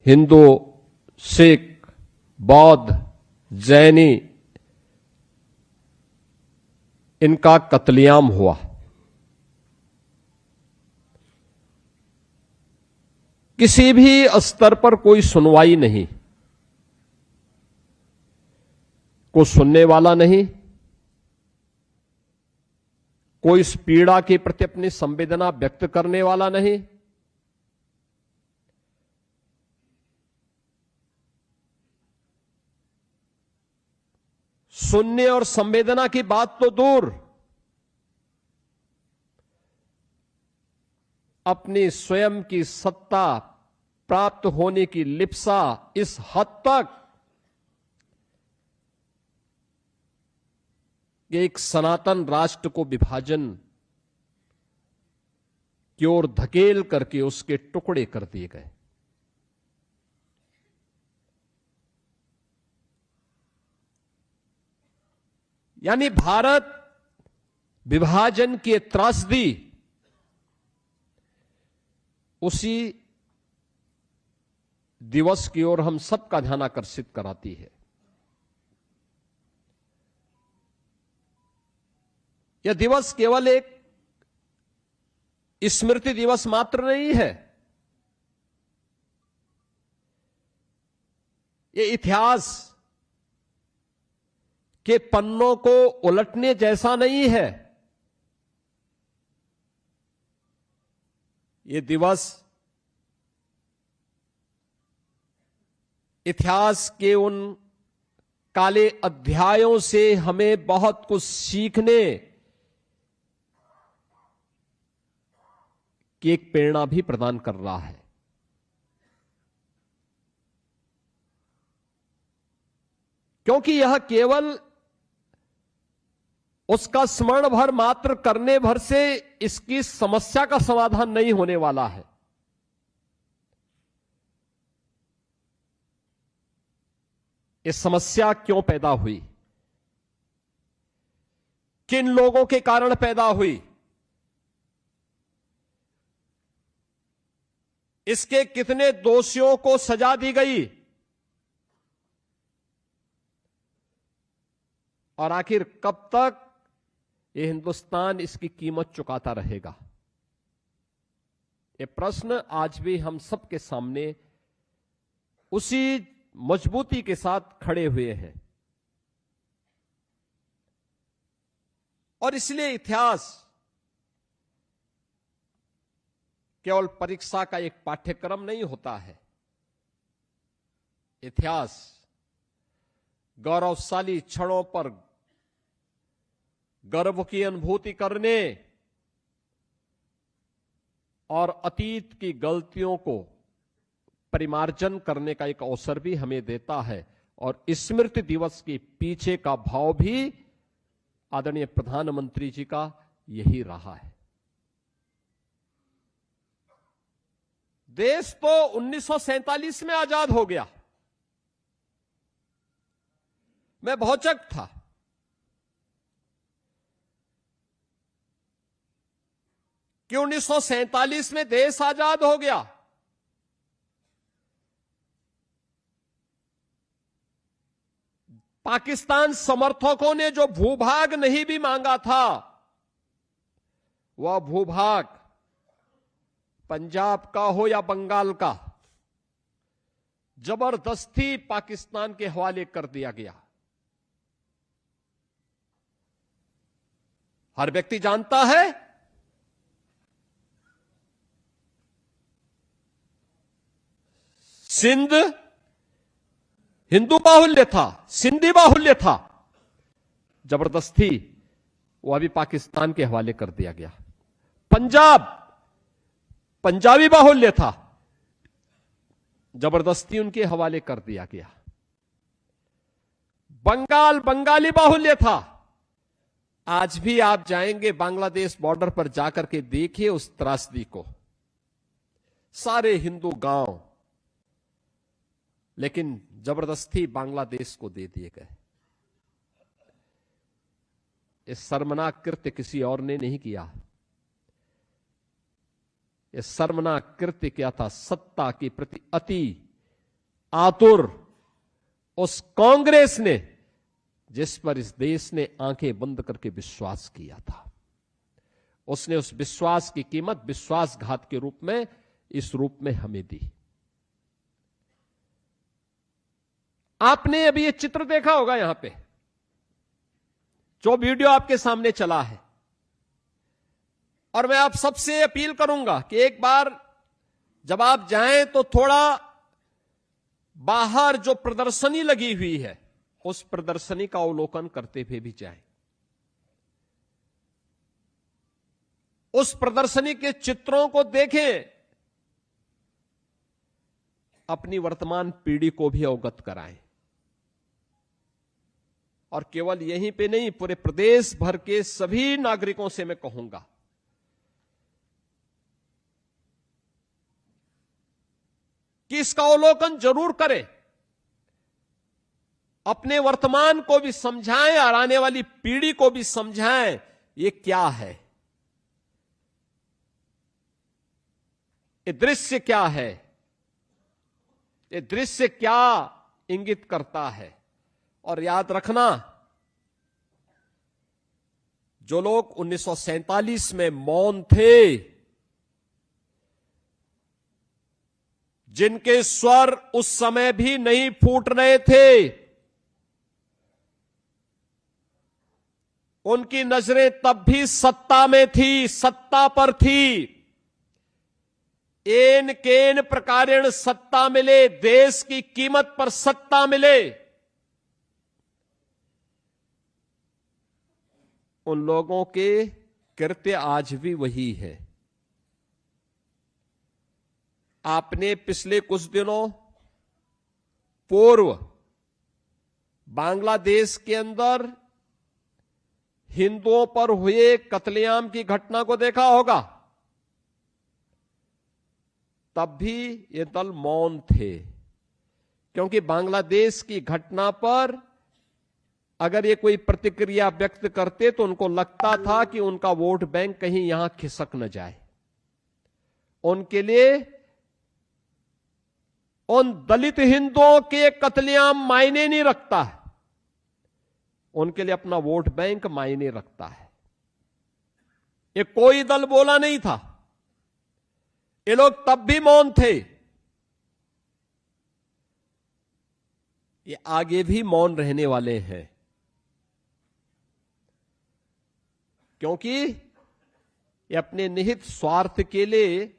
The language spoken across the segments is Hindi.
हिंदू, सिख, बौद्ध, जैनी, इनका कत्लेआम हुआ। किसी भी स्तर पर कोई सुनवाई नहीं, कोई सुनने वाला नहीं, कोई इस पीड़ा के प्रति अपनी संवेदना व्यक्त करने वाला नहीं। सुनने और संवेदना की बात तो दूर, अपनी स्वयं की सत्ता प्राप्त होने की लिप्सा इस हद तक कि एक सनातन राष्ट्र को विभाजन की ओर धकेल करके उसके टुकड़े कर दिए गए। यानी भारत विभाजन की त्रासदी उसी दिवस की ओर हम सबका ध्यान आकर्षित कराती है। यह दिवस केवल एक स्मृति दिवस मात्र नहीं है, यह इतिहास के पन्नों को उलटने जैसा नहीं है। यह दिवस इतिहास के उन काले अध्यायों से हमें बहुत कुछ सीखने की एक प्रेरणा भी प्रदान कर रहा है। क्योंकि यह केवल उसका स्मरण भर मात्र करने भर से इसकी समस्या का समाधान नहीं होने वाला है। ये समस्या क्यों पैदा हुई, किन लोगों के कारण पैदा हुई, इसके कितने दोषियों को सजा दी गई, और आखिर कब तक ये हिंदुस्तान इसकी कीमत चुकाता रहेगा। ये प्रश्न आज भी हम सबके सामने उसी मजबूती के साथ खड़े हुए हैं। और इसलिए इतिहास केवल परीक्षा का एक पाठ्यक्रम नहीं होता है। इतिहास गौरवशाली क्षणों पर गर्व की अनुभूति करने और अतीत की गलतियों को परिमार्जन करने का एक अवसर भी हमें देता है। और स्मृति दिवस के पीछे का भाव भी आदरणीय प्रधानमंत्री जी का यही रहा है। देश तो 1947 में आजाद हो गया। मैं भौचक था। कि 1947 में देश आजाद हो गया। पाकिस्तान समर्थकों ने जो भूभाग नहीं भी मांगा था, वह भूभाग पंजाब का हो या बंगाल का, जबरदस्ती पाकिस्तान के हवाले कर दिया गया। हर व्यक्ति जानता है सिंध हिंदू बाहुल्य था, सिंधी बाहुल्य था, जबरदस्ती वो अभी पाकिस्तान के हवाले कर दिया गया। पंजाब पंजाबी बाहुल्य था, जबरदस्ती उनके हवाले कर दिया गया। बंगाल बंगाली बाहुल्य था। आज भी आप जाएंगे बांग्लादेश बॉर्डर पर जाकर के देखिए उस त्रासदी को। सारे हिंदू गांव लेकिन जबरदस्ती बांग्लादेश को दे दिए गए। इस शर्मनाक कृत्य किसी और ने नहीं किया। यह शर्मनाक कृत्य क्या था? सत्ता के प्रति अति आतुर उस कांग्रेस ने, जिस पर इस देश ने आंखें बंद करके विश्वास किया था, उसने उस विश्वास की कीमत विश्वासघात के रूप में, इस रूप में हमें दी। आपने अभी ये चित्र देखा होगा यहां पे, जो वीडियो आपके सामने चला है, और मैं आप सबसे अपील करूंगा कि एक बार जब आप जाएं तो थोड़ा बाहर जो प्रदर्शनी लगी हुई है, उस प्रदर्शनी का अवलोकन करते हुए भी जाएं। उस प्रदर्शनी के चित्रों को देखें, अपनी वर्तमान पीढ़ी को भी अवगत कराएं। और केवल यहीं पे नहीं, पूरे प्रदेश भर के सभी नागरिकों से मैं कहूंगा कि इसका अवलोकन जरूर करें, अपने वर्तमान को भी समझाएं और आने वाली पीढ़ी को भी समझाएं ये क्या है, ये दृश्य क्या है, ये दृश्य क्या इंगित करता है। और याद रखना, जो लोग 1947 में मौन थे, जिनके स्वर उस समय भी नहीं फूट रहे थे, उनकी नजरें तब भी सत्ता में थी, सत्ता पर थी। एन केन प्रकारेण सत्ता मिले, देश की कीमत पर सत्ता मिले, उन लोगों के कृत्य आज भी वही है। आपने पिछले कुछ दिनों पूर्व बांग्लादेश के अंदर हिंदुओं पर हुए कत्लेआम की घटना को देखा होगा। तब भी ये दल मौन थे, क्योंकि बांग्लादेश की घटना पर अगर ये कोई प्रतिक्रिया व्यक्त करते तो उनको लगता था कि उनका वोट बैंक कहीं यहां खिसक न जाए। उनके लिए उन दलित हिंदुओं के कत्लेआम मायने नहीं रखता है, उनके लिए अपना वोट बैंक मायने रखता है। ये कोई दल बोला नहीं था, ये लोग तब भी मौन थे, ये आगे भी मौन रहने वाले हैं, क्योंकि ये अपने निहित स्वार्थ के लिए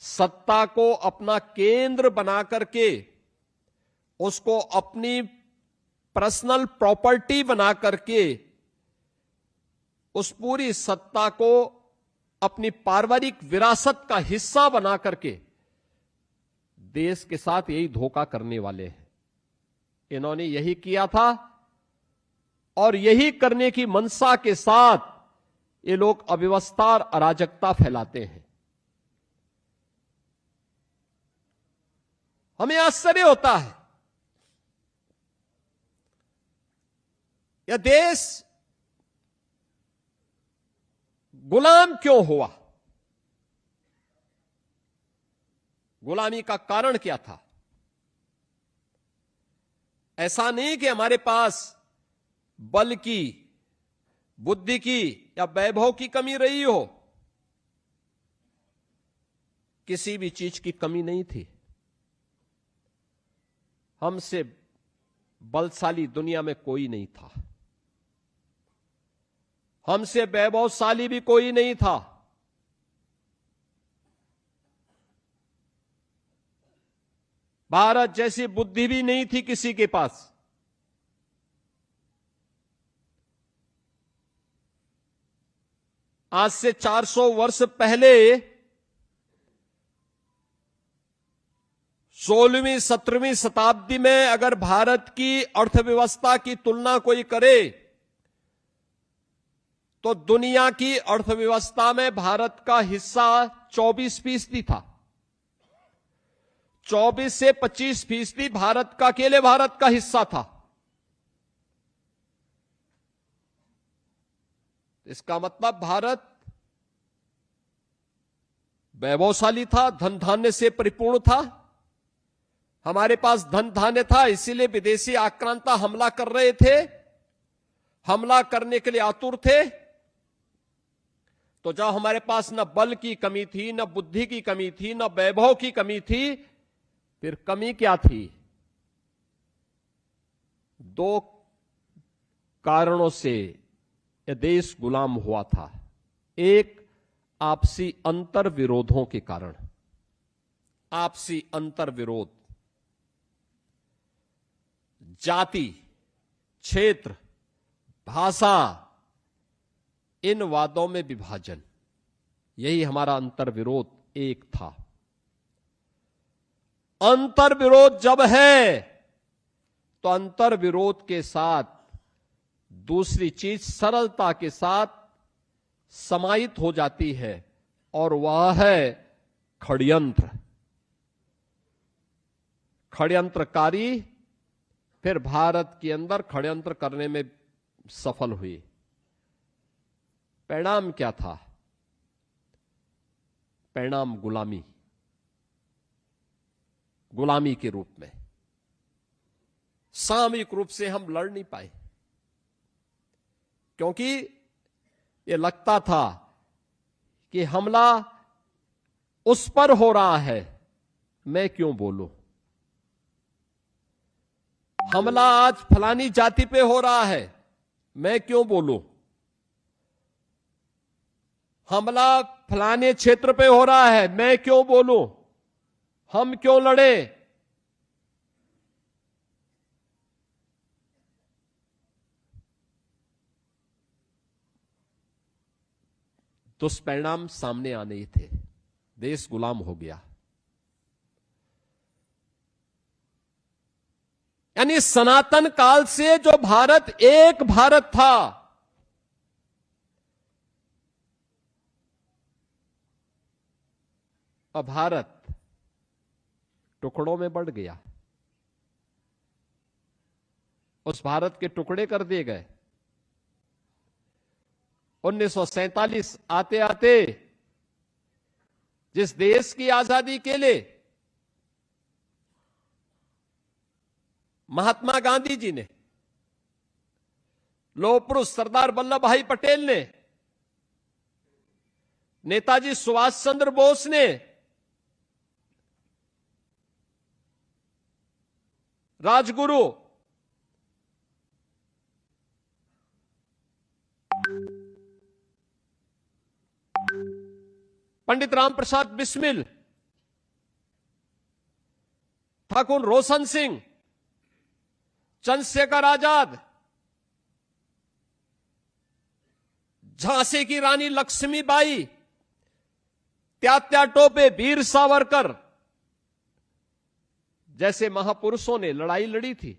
सत्ता को अपना केंद्र बना करके, उसको अपनी पर्सनल प्रॉपर्टी बना करके, उस पूरी सत्ता को अपनी पारिवारिक विरासत का हिस्सा बना करके देश के साथ यही धोखा करने वाले हैं। इन्होंने यही किया था और यही करने की मंशा के साथ ये लोग अव्यवस्था और अराजकता फैलाते हैं। हमें आश्चर्य होता है, यह देश गुलाम क्यों हुआ? गुलामी का कारण क्या था? ऐसा नहीं कि हमारे पास बल की, बुद्धि की या वैभव की कमी रही हो, किसी भी चीज की कमी नहीं थी। हमसे बलशाली दुनिया में कोई नहीं था, हमसे वैभवशाली भी कोई नहीं था। भारत जैसी बुद्धि भी नहीं थी किसी के पास। आज से 400 वर्ष पहले 16वीं 17वीं शताब्दी में अगर भारत की अर्थव्यवस्था की तुलना कोई करे तो दुनिया की अर्थव्यवस्था में भारत का हिस्सा 24% था। 24 से 25% भारत का, अकेले भारत का हिस्सा था। इसका मतलब भारत वैभवशाली था, धन धान्य से परिपूर्ण था। हमारे पास धन धान्य था, इसीलिए विदेशी आक्रांता हमला कर रहे थे, हमला करने के लिए आतुर थे। तो जब हमारे पास न बल की कमी थी, न बुद्धि की कमी थी, न वैभव की कमी थी, फिर कमी क्या थी? दो कारणों से यह देश गुलाम हुआ था। एक, आपसी अंतर विरोधों के कारण। आपसी अंतर विरोध, जाति, क्षेत्र, भाषा, इन वादों में विभाजन, यही हमारा अंतर विरोध एक था। अंतर विरोध जब है तो अंतर विरोध के साथ दूसरी चीज सरलता के साथ समाहित हो जाती है, और वह है षड्यंत्र। षड्यंत्रकारी फिर भारत के अंदर षड्यंत्र करने में सफल हुए। परिणाम क्या था? परिणाम गुलामी, गुलामी के रूप में। सामूहिक रूप से हम लड़ नहीं पाए, क्योंकि यह लगता था कि हमला उस पर हो रहा है, मैं क्यों बोलूं। हमला आज फलानी जाति पे हो रहा है, मैं क्यों बोलूं। हमला फलाने क्षेत्र पे हो रहा है, मैं क्यों बोलूं, हम क्यों लड़े। दुष्परिणाम सामने आने ही थे, देश गुलाम हो गया। यानी सनातन काल से जो भारत एक भारत था, अब भारत टुकड़ों में बढ़ गया। उस भारत के टुकड़े कर दिए गए। 1947 आते आते जिस देश की आजादी के लिए महात्मा गांधी जी ने, लौह पुरुष सरदार वल्लभ भाई पटेल ने, नेताजी सुभाष चंद्र बोस ने, राजगुरु पंडित राम प्रसाद बिस्मिल, ठाकुर रोशन सिंह, चंद्रशेखर आजाद, झांसी की रानी लक्ष्मीबाई, त्यात्या टोपे, वीर सावरकर जैसे महापुरुषों ने लड़ाई लड़ी थी।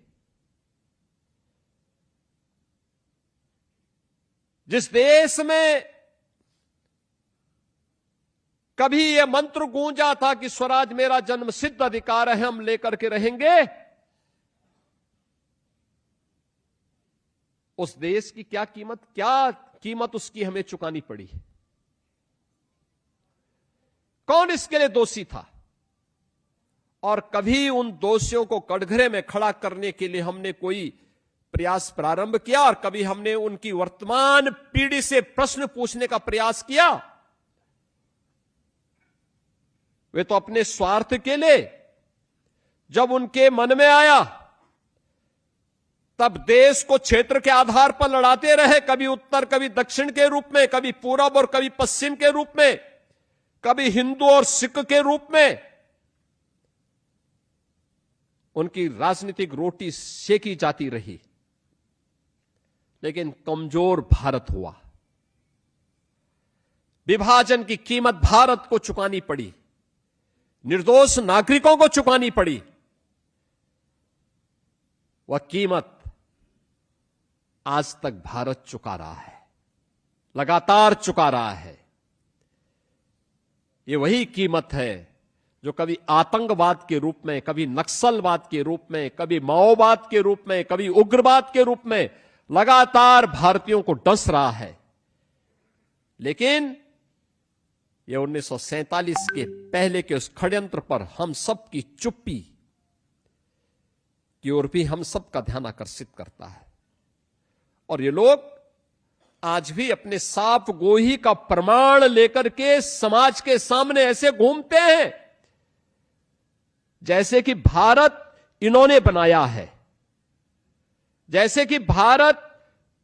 जिस देश में कभी यह मंत्र गूंजा था कि स्वराज मेरा जन्म सिद्ध अधिकार है, हम लेकर के रहेंगे, उस देश की क्या कीमत उसकी हमें चुकानी पड़ी। कौन इसके लिए दोषी था? और कभी उन दोषियों को कटघरे में खड़ा करने के लिए हमने कोई प्रयास प्रारंभ किया, और कभी हमने उनकी वर्तमान पीढ़ी से प्रश्न पूछने का प्रयास किया? वे तो अपने स्वार्थ के लिए जब उनके मन में आया तब देश को क्षेत्र के आधार पर लड़ाते रहे, कभी उत्तर कभी दक्षिण के रूप में, कभी पूरब और कभी पश्चिम के रूप में, कभी हिंदू और सिख के रूप में। उनकी राजनीतिक रोटी सेकी जाती रही, लेकिन कमजोर भारत हुआ। विभाजन की कीमत भारत को चुकानी पड़ी, निर्दोष नागरिकों को चुकानी पड़ी। वह कीमत आज तक भारत चुका रहा है, लगातार चुका रहा है। ये वही कीमत है जो कभी आतंकवाद के रूप में, कभी नक्सलवाद के रूप में, कभी माओवाद के रूप में, कभी उग्रवाद के रूप में लगातार भारतीयों को डस रहा है। लेकिन यह 1947 के पहले के उस षड्यंत्र पर हम सबकी चुप्पी, की ओर भी हम सबका ध्यान आकर्षित करता है। और ये लोग आज भी अपने साफ गोही का प्रमाण लेकर के समाज के सामने ऐसे घूमते हैं जैसे कि भारत इन्होंने बनाया है, जैसे कि भारत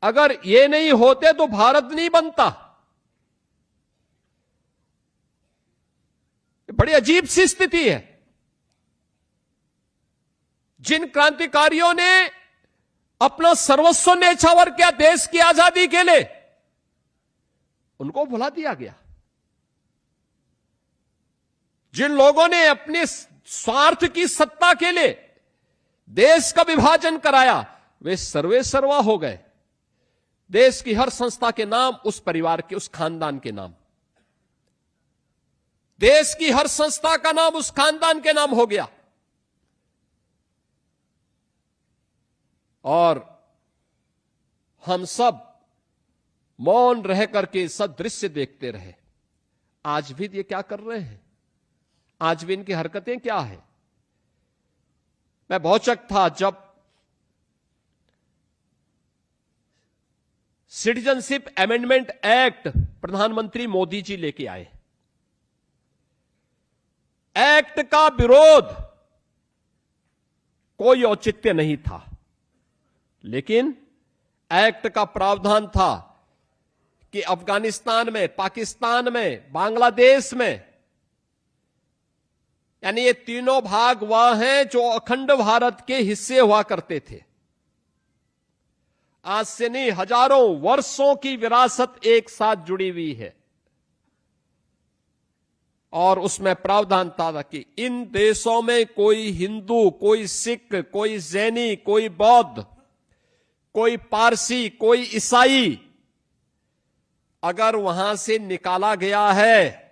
अगर ये नहीं होते तो भारत नहीं बनता। बड़ी अजीब सी स्थिति है। जिन क्रांतिकारियों ने अपना सर्वस्व न्यौछावर किया देश की आजादी के लिए, उनको भुला दिया गया। जिन लोगों ने अपने स्वार्थ की सत्ता के लिए देश का विभाजन कराया, वे सर्वे सर्वा हो गए। देश की हर संस्था के नाम उस परिवार के, उस खानदान के नाम, देश की हर संस्था का नाम उस खानदान के नाम हो गया। और हम सब मौन रह करके सब दृश्य देखते रहे। आज भी ये क्या कर रहे हैं? आज भी इनकी हरकतें क्या है? मैं भौचक था जब सिटीजनशिप अमेंडमेंट एक्ट प्रधानमंत्री मोदी जी लेके आए। एक्ट का विरोध कोई औचित्य नहीं था, लेकिन एक्ट का प्रावधान था कि अफगानिस्तान में, पाकिस्तान में, बांग्लादेश में, यानी ये तीनों भाग वह हैं जो अखंड भारत के हिस्से हुआ करते थे। आज से नहीं, हजारों वर्षों की विरासत एक साथ जुड़ी हुई है। और उसमें प्रावधान था कि इन देशों में कोई हिंदू, कोई सिख, कोई जैनी, कोई बौद्ध, कोई पारसी, कोई ईसाई अगर वहां से निकाला गया है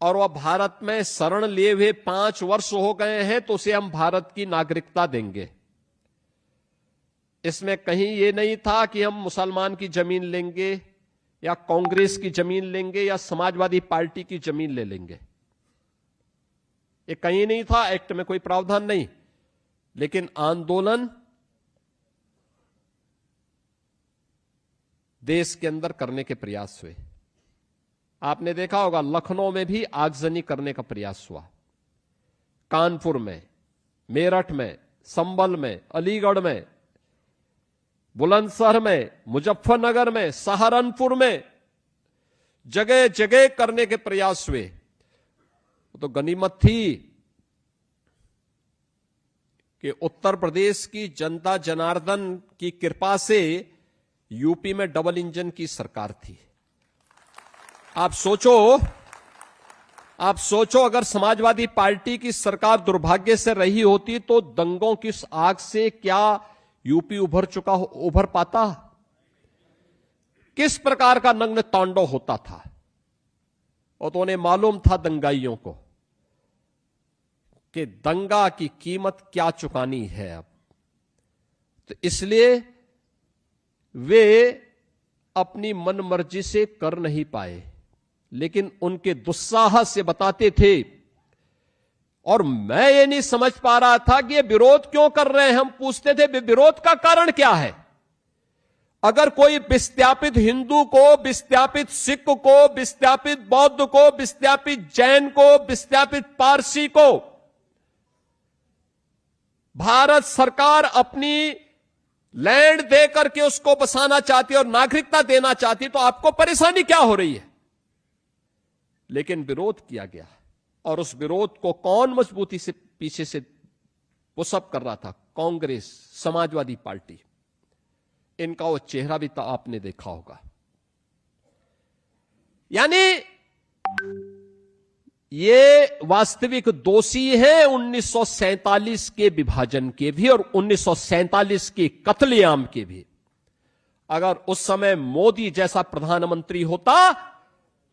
और वह भारत में शरण लिए हुए 5 वर्ष हो गए हैं, तो उसे हम भारत की नागरिकता देंगे। इसमें कहीं यह नहीं था कि हम मुसलमान की जमीन लेंगे या कांग्रेस की जमीन लेंगे या समाजवादी पार्टी की जमीन ले लेंगे। ये कहीं नहीं था, एक्ट में कोई प्रावधान नहीं। लेकिन आंदोलन देश के अंदर करने के प्रयास हुए। आपने देखा होगा लखनऊ में भी आगजनी करने का प्रयास हुआ, कानपुर में, मेरठ में, संभल में, अलीगढ़ में, बुलंदशहर में, मुजफ्फरनगर में, सहारनपुर में, जगह जगह करने के प्रयास हुए। तो गनीमत थी कि उत्तर प्रदेश की जनता जनार्दन की कृपा से यूपी में डबल इंजन की सरकार थी। आप सोचो अगर समाजवादी पार्टी की सरकार दुर्भाग्य से रही होती तो दंगों की आग से क्या यूपी उभर पाता? किस प्रकार का नग्न तांडव होता था? और तो उन्हें मालूम था दंगाइयों को कि दंगा की कीमत क्या चुकानी है अब। तो इसलिए वे अपनी मनमर्जी से कर नहीं पाए, लेकिन उनके दुस्साहस से बताते थे। और मैं ये नहीं समझ पा रहा था कि ये विरोध क्यों कर रहे हैं। हम पूछते थे विरोध का कारण क्या है। अगर कोई विस्थापित हिंदू को, विस्थापित सिख को, विस्थापित बौद्ध को, विस्थापित जैन को, विस्थापित पारसी को भारत सरकार अपनी लैंड दे करके उसको बसाना चाहती है और नागरिकता देना चाहती है, तो आपको परेशानी क्या हो रही है? लेकिन विरोध किया गया। और उस विरोध को कौन मजबूती से पीछे से पुशअप कर रहा था? कांग्रेस, समाजवादी पार्टी। इनका वो चेहरा भी तो आपने देखा होगा। यानी ये वास्तविक दोषी है 1947 के विभाजन के भी और 1947 के कत्लेआम के भी। अगर उस समय मोदी जैसा प्रधानमंत्री होता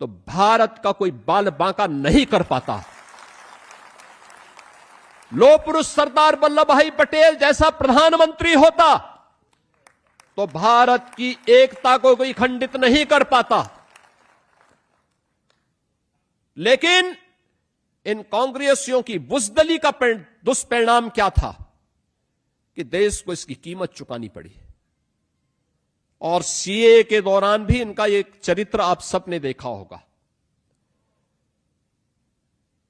तो भारत का कोई बाल बांका नहीं कर पाता। लोह पुरुष सरदार वल्लभ भाई पटेल जैसा प्रधानमंत्री होता तो भारत की एकता को कोई खंडित नहीं कर पाता। लेकिन इन कांग्रेसियों की बुजदली का दुष्परिणाम क्या था? कि देश को इसकी कीमत चुकानी पड़ी। और सीए के दौरान भी इनका एक चरित्र आप सबने देखा होगा।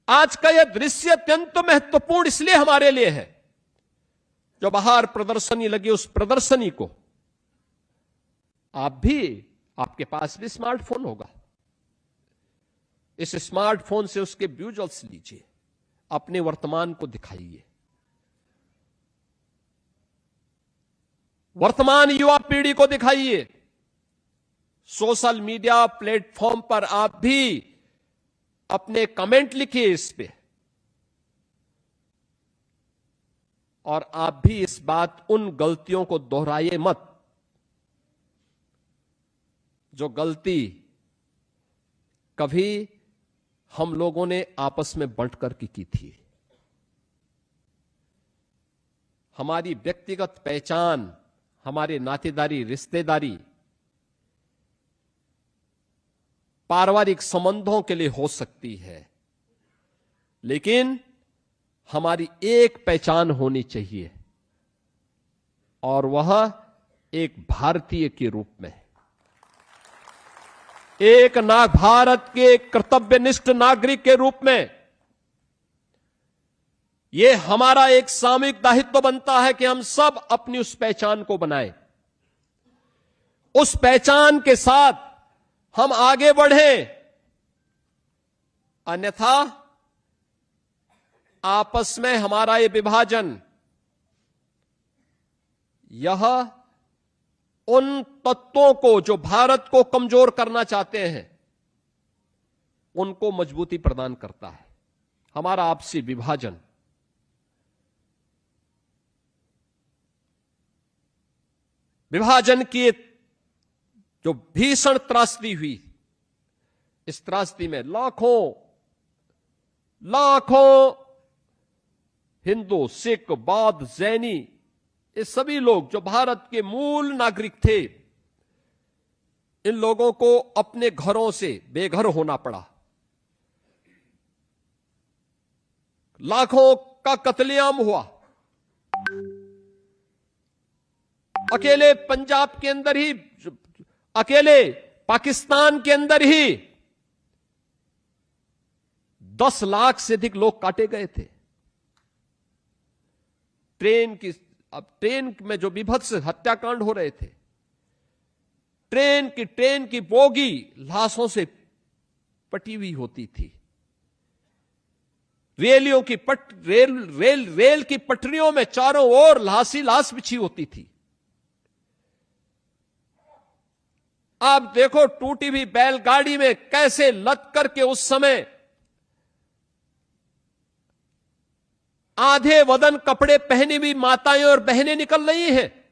आज का यह दृश्य अत्यंत महत्वपूर्ण इसलिए हमारे लिए है, जो बाहर प्रदर्शनी लगी उस प्रदर्शनी को आपके पास भी स्मार्टफोन होगा। इस स्मार्टफोन से उसके विजुअल्स लीजिए, अपने वर्तमान को दिखाइए। वर्तमान युवा पीढ़ी को दिखाइए। सोशल मीडिया प्लेटफॉर्म पर आप भी अपने कमेंट लिखिए इस पे, और आप भी इस बात उन गलतियों को दोहराइए मत जो गलती कभी हम लोगों ने आपस में बांट करके की थी। हमारी व्यक्तिगत पहचान, हमारे नातेदारी, रिश्तेदारी, पारिवारिक संबंधों के लिए हो सकती है, लेकिन हमारी एक पहचान होनी चाहिए, और वह एक भारतीय के रूप में, एक भारत के कर्तव्यनिष्ठ नागरिक के रूप में। यह हमारा एक सामूहिक दायित्व बनता है कि हम सब अपनी उस पहचान को बनाएं, उस पहचान के साथ हम आगे बढ़ें। अन्यथा आपस में हमारा ये विभाजन, यह उन तत्वों को जो भारत को कमजोर करना चाहते हैं, उनको मजबूती प्रदान करता है। हमारा आपसी विभाजन की जो भीषण त्रासदी हुई, इस त्रासदी में लाखों हिंदू, सिख, बौद्ध, जैनी, ये सभी लोग जो भारत के मूल नागरिक थे, इन लोगों को अपने घरों से बेघर होना पड़ा। लाखों का कत्लेआम हुआ। अकेले पंजाब के अंदर ही, अकेले पाकिस्तान के अंदर ही 10 लाख से अधिक लोग काटे गए थे। ट्रेन में जो विभत्स हत्याकांड हो रहे थे, ट्रेन की बोगी लाशों से पटी हुई होती थी। रेल की पटरियों में चारों ओर लाश बिछी होती थी। आप देखो टूटी हुई बैलगाड़ी में कैसे लद करके उस समय आधे वदन कपड़े पहनी हुई माताएं और बहनें निकल रही हैं।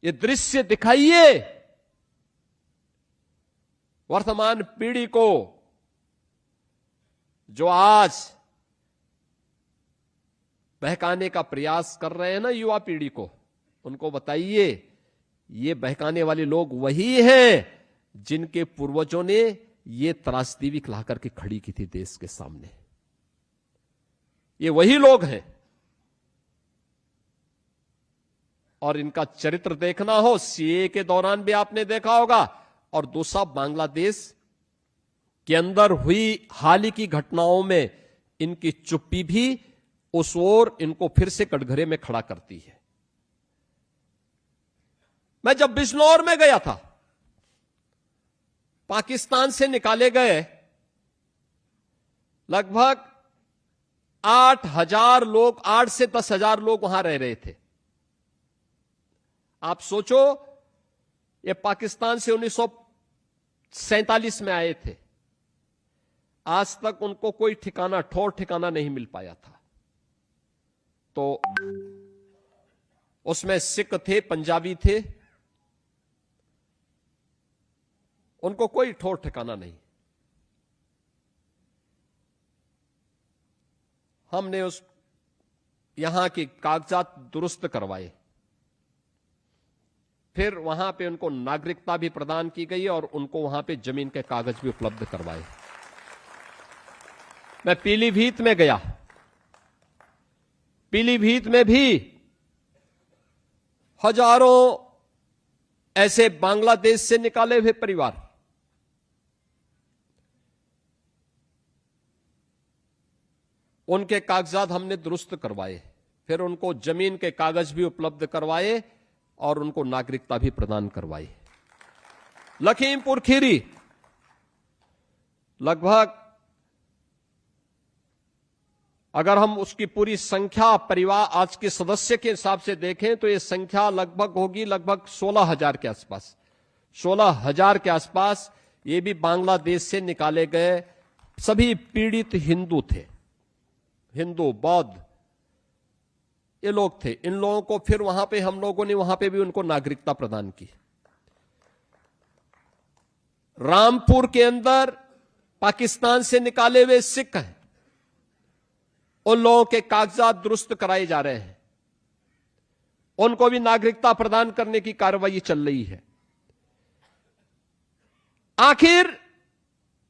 ये दृश्य दिखाइए वर्तमान पीढ़ी को, जो आज बहकाने का प्रयास कर रहे हैं ना युवा पीढ़ी को, उनको बताइए ये बहकाने वाले लोग वही हैं जिनके पूर्वजों ने ये त्रासदी भी ला करके खड़ी की थी देश के सामने। ये वही लोग हैं, और इनका चरित्र देखना हो, सीए के दौरान भी आपने देखा होगा, और दूसरा बांग्लादेश के अंदर हुई हाल ही की घटनाओं में इनकी चुप्पी भी उस ओर इनको फिर से कटघरे में खड़ा करती है। मैं जब बिजनौर में गया था, पाकिस्तान से निकाले गए लगभग 8,000 लोग, 8 से 10,000 लोग वहां रह रहे थे। आप सोचो, ये पाकिस्तान से 1947 में आए थे, आज तक उनको कोई ठिकाना, ठौर ठिकाना नहीं मिल पाया था। तो उसमें सिख थे, पंजाबी थे, उनको कोई ठौर ठिकाना नहीं। हमने यहां के कागजात दुरुस्त करवाए, फिर वहां पे उनको नागरिकता भी प्रदान की गई और उनको वहां पे जमीन के कागज भी उपलब्ध करवाए। मैं पीलीभीत में गया, पीलीभीत में भी हजारों ऐसे बांग्लादेश से निकाले हुए परिवार, उनके कागजात हमने दुरुस्त करवाए, फिर उनको जमीन के कागज भी उपलब्ध करवाए और उनको नागरिकता भी प्रदान करवाई। लखीमपुर खीरी लगभग, अगर हम उसकी पूरी संख्या परिवार आज के सदस्य के हिसाब से देखें तो ये संख्या लगभग होगी लगभग 16,000 के आसपास। 16,000 के आसपास ये भी बांग्लादेश से निकाले गए सभी पीड़ित हिंदू थे, हिंदू बौद्ध ये लोग थे। इन लोगों को फिर वहां पे हम लोगों ने वहां पे भी उनको नागरिकता प्रदान की। रामपुर के अंदर पाकिस्तान से निकाले हुए सिख हैं, उन लोगों के कागजात दुरुस्त कराए जा रहे हैं, उनको भी नागरिकता प्रदान करने की कार्रवाई चल रही है। आखिर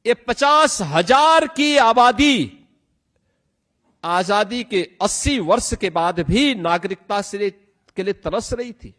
ये 50,000 की आबादी आजादी के 80 वर्ष के बाद भी नागरिकता के लिए तरस रही थी।